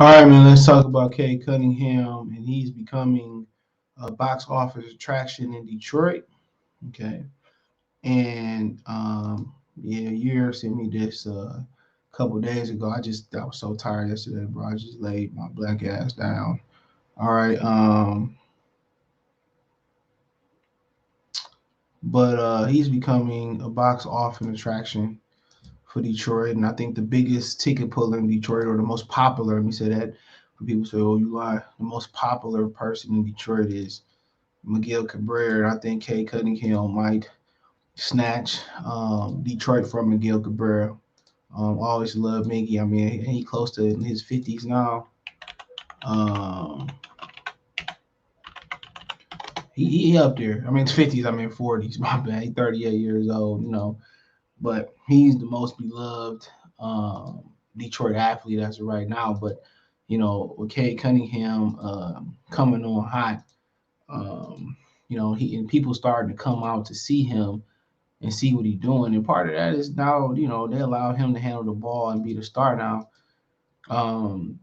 All right, man. Let's talk about Cade Cunningham, and he's becoming a box office attraction in Detroit. Okay, and yeah, you sent me this a couple days ago. I was so tired yesterday, bro. I just laid my black ass down. All right, but he's becoming a box office attraction for Detroit, and I think the biggest ticket puller in Detroit, or the most popular. Let me say that. For people say, "Oh, you lie." The most popular person in Detroit is Miguel Cabrera. I think Cade Cunningham might snatch Detroit from Miguel Cabrera. Always love Miggy. I mean, he close to in his 50s now. Um, he up there. I mean, 50s. I mean, 40s. My bad. He's 38 years old. But he's the most beloved Detroit athlete as of right now. But with Cade Cunningham coming on hot, um, he and people starting to come out to see him and see what he's doing. And part of that is now, they allow him to handle the ball and be the star now. Um,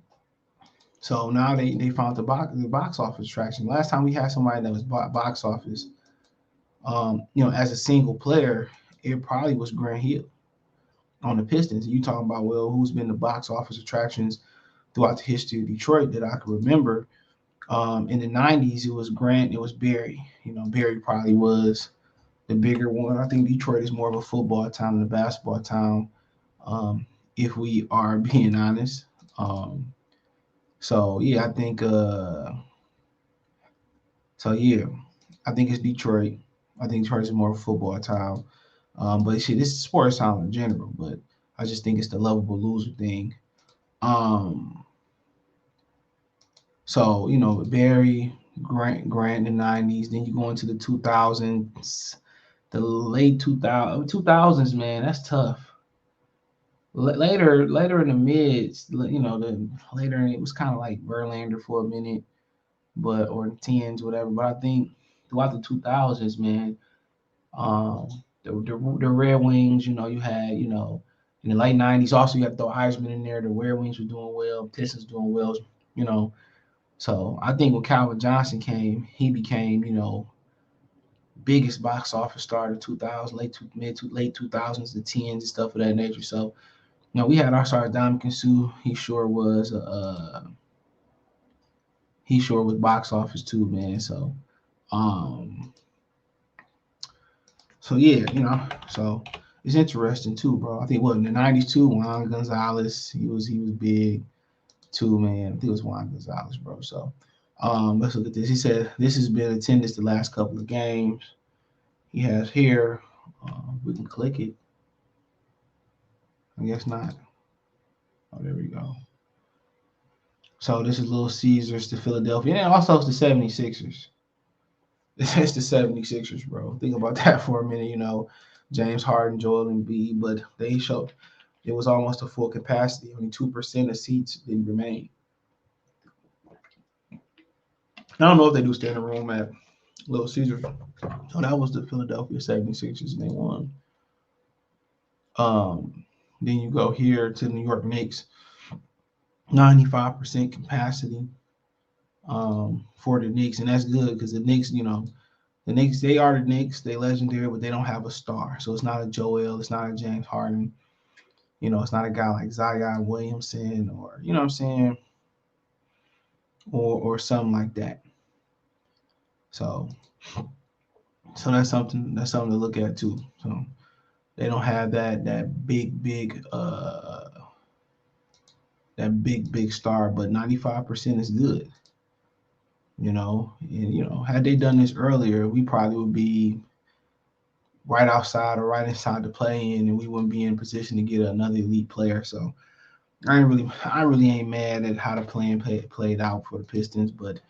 so now they found the box office traction. Last time we had somebody that was box office, as a single player, it probably was Grant Hill on the Pistons. You talking about, well, who's been the box office attractions throughout the history of Detroit that I can remember? In the '90s, it was Grant, it was Barry. Barry probably was the bigger one. I think Detroit is more of a football town than a basketball town, um, if we are being honest. So yeah, I think yeah, I think it's Detroit. I think Detroit is more of a football town. But shit, this is sports town in general. But I just think it's the lovable loser thing. Um, so Barry, Grant in the '90s. Then you go into the 2000s, the late 2000s, man. That's tough. Later in the mids, the later it was kind of like Verlander for a minute, but or tens, whatever. But I think throughout the 2000s, man, um, the Red Wings, you had, in the late '90s, also you had to throw Eisman in there. The Red Wings were doing well, Pistons doing well, you know. So I think when Calvin Johnson came, he became, biggest box office star of 2000, late 2000s, the tens and stuff of that nature. So we had our star Dominican Sue. He sure was box office too, man. Um, so yeah, so it's interesting too, bro. I think what in the '90s too, Juan Gonzalez, he was big too, man. I think it was Juan Gonzalez, bro. So let's look at this. He said this has been attendance the last couple of games. He has here. We can click it. I guess not. Oh, there we go. So this is Little Caesars to Philadelphia. And also it's the 76ers. It's the 76ers, bro. Think about that for a minute, James Harden, Joel Embiid, but they showed it was almost a full capacity. Only 2% of seats didn't remain. I don't know if they do standing room at Little Caesars. So that was the Philadelphia 76ers, and they won. Then you go here to New York Knicks, 95% capacity for the Knicks, and that's good because the Knicks, the Knicks, they are the Knicks. They legendary, but they don't have a star. So it's not a Joel. It's not a James Harden. It's not a guy like Zion Williamson or you know what I'm saying, or something like that. So that's something to look at too. So they don't have that big star, but 95% is good. And had they done this earlier, we probably would be right outside or right inside the play in, and we wouldn't be in position to get another elite player. So I really ain't mad at how the played out for the Pistons, but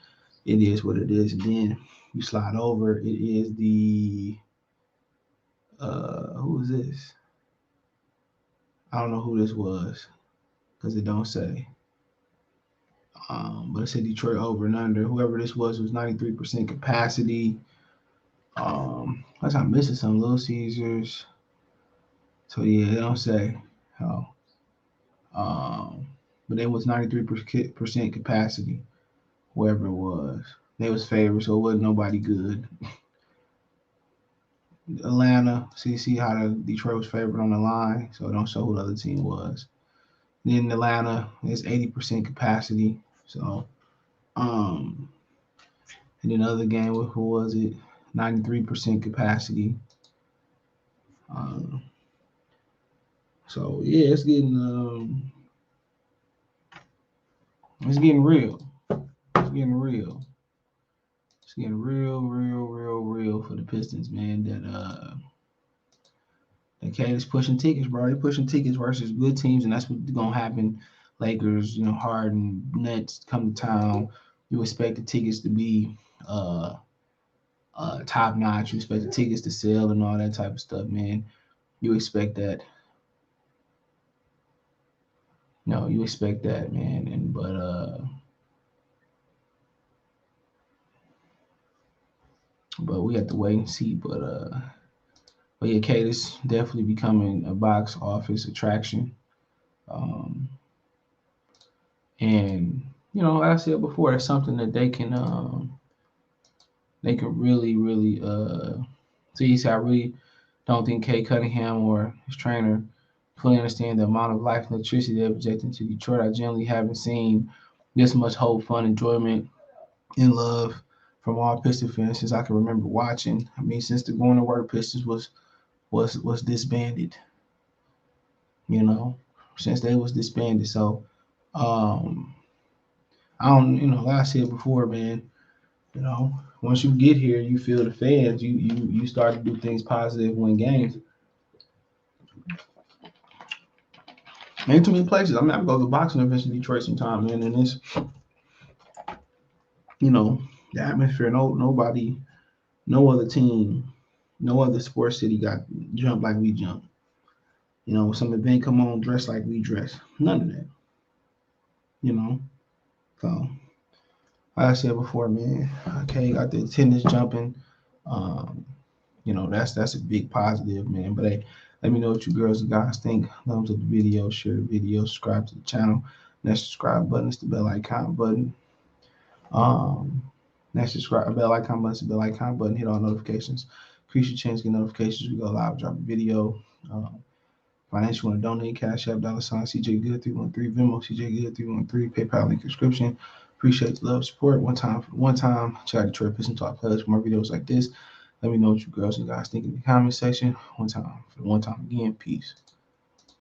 it is what it is. And then you slide over, it is the who is this? I don't know who this was because it don't say. But it said Detroit over and under. Whoever this was 93% capacity. That's I'm missing some Little Caesars. So yeah, it don't say how. Um, but it was 93% capacity. Whoever it was, they was favored, so it wasn't nobody good. Atlanta, see how the Detroit was favored on the line, so it don't show who the other team was. Then Atlanta is 80% capacity, so and then the other game, who was it? 93% capacity. Um, so yeah, it's getting real. It's getting real. It's getting real for the Pistons, man. That Cade is pushing tickets, bro. They pushing tickets versus good teams, and that's what's gonna happen. Lakers, Harden, Nets come to town. You expect the tickets to be uh top notch. You expect the tickets to sell and all that type of stuff, man. You expect that. No, you expect that, man. And but we have to wait and see. But yeah, Cade is definitely becoming a box office attraction. Um, and like I said before, that's something that they can really see. So I really don't think Cade Cunningham or his trainer fully understand the amount of life and electricity they're projecting to Detroit. I generally haven't seen this much hope, fun, enjoyment, and love from all Piston fans since I can remember watching. I mean, since the Going to Work Pistons was disbanded, you know, since they was disbanded. So um, I don't, like I said before, man. Once you get here, you feel the fans. You start to do things positive, win games. Ain't too many places. I mean, I go to boxing events in Detroit sometime, man, and it's you know the atmosphere. Nobody, no other team, no other sports city got jumped like we jump. Some event come on, dress like we dress. None of that. You know. So like I said before, man, okay, got the attendance jumping. Um, that's a big positive, man. But hey, let me know what you girls and guys think. Thumbs up the video, share the video, subscribe to the channel. That subscribe button is the bell icon button. Um, that subscribe bell icon button is the bell icon button. Hit all notifications. Increase your chance to get notifications. We go live, drop a video. Financial want to donate, Cash App, $ CJ Good 313, Venmo CJ Good 313, PayPal link description. Appreciate the love, support. One time. Check out Detroit Piston Talk Plus for more videos like this. Let me know what you girls and guys think in the comment section. One time again. Peace.